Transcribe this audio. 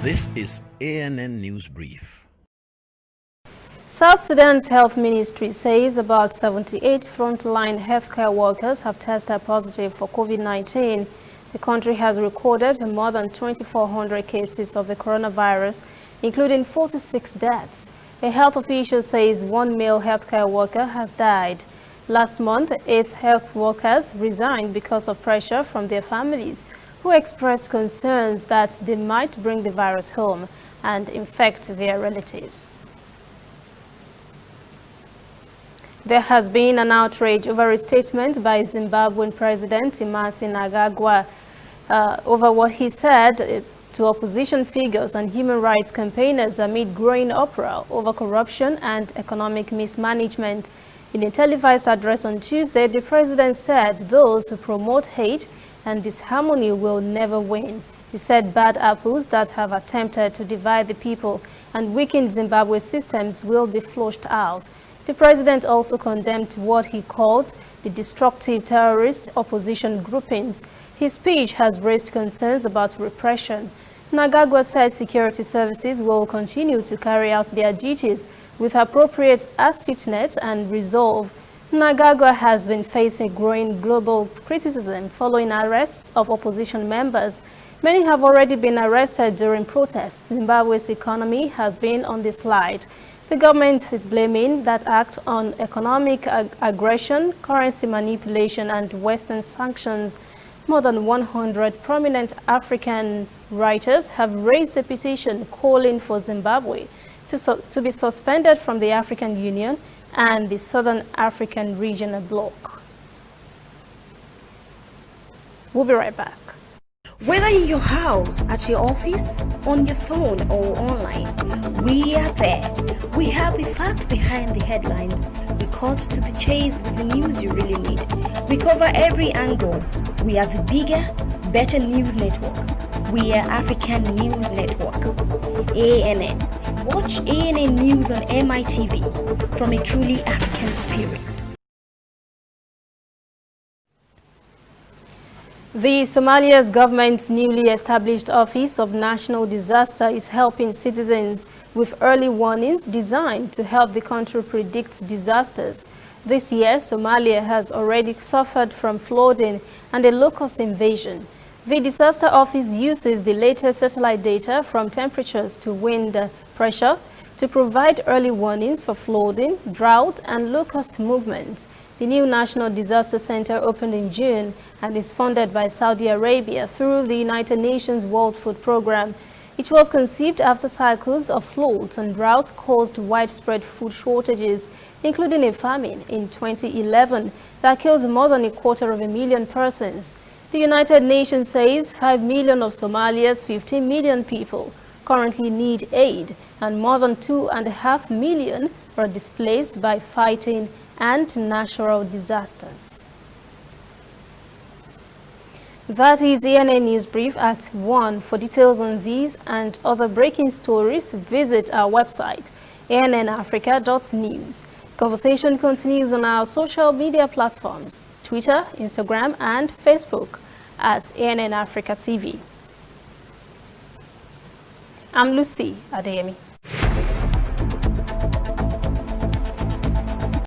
This is ANN News Brief. South Sudan's health ministry says about 78 frontline healthcare workers have tested positive for COVID-19. The country has recorded more than 2,400 cases of the coronavirus, including 46 deaths. A health official says one male healthcare worker has died. Last month, 8 health workers resigned because of pressure from their families, who expressed concerns that they might bring the virus home and infect their relatives. There has been an outrage over a statement by Zimbabwean President Emerson Mnangagwa over what he said to opposition figures and human rights campaigners amid growing uproar over corruption and economic mismanagement. In a televised address on Tuesday, the president said those who promote hate and disharmony will never win. He said bad apples that have attempted to divide the people and weaken Zimbabwe's systems will be flushed out. The president also condemned what he called the destructive terrorist opposition groupings. His speech has raised concerns about repression. Mnangagwa said security services will continue to carry out their duties with appropriate astuteness and resolve. Mnangagwa has been facing growing global criticism following arrests of opposition members. Many have already been arrested during protests. Zimbabwe's economy has been on the slide. The government is blaming that act on economic aggression, currency manipulation, and Western sanctions. More than 100 prominent African writers have raised a petition calling for Zimbabwe to be suspended from the African Union and the Southern African Regional Bloc. We'll be right back. Whether in your house, at your office, on your phone or online, we are there. We have the facts behind the headlines. We cut to the chase with the news you really need. We cover every angle. We are the bigger, better news network. We are African News Network. ANN. Watch ANN News on MITV from a truly African spirit. The Somalia's government's newly established Office of National Disaster is helping citizens with early warnings designed to help the country predict disasters. This year, Somalia has already suffered from flooding and a locust invasion. The disaster office uses the latest satellite data from temperatures to wind pressure to provide early warnings for flooding, drought, and locust movements. The new National Disaster Center opened in June and is funded by Saudi Arabia through the United Nations World Food Programme. It was conceived after cycles of floods and drought caused widespread food shortages, including a famine in 2011 that killed more than 250,000 persons. The United Nations says 5 million of Somalia's 15 million people currently need aid, and more than 2.5 million are displaced by fighting and natural disasters. That is ANN News Brief at 1. For details on these and other breaking stories, visit our website, annafrica.news. Conversation continues on our social media platforms, Twitter, Instagram, and Facebook at ANN Africa TV. I'm Lucy Adeyemi.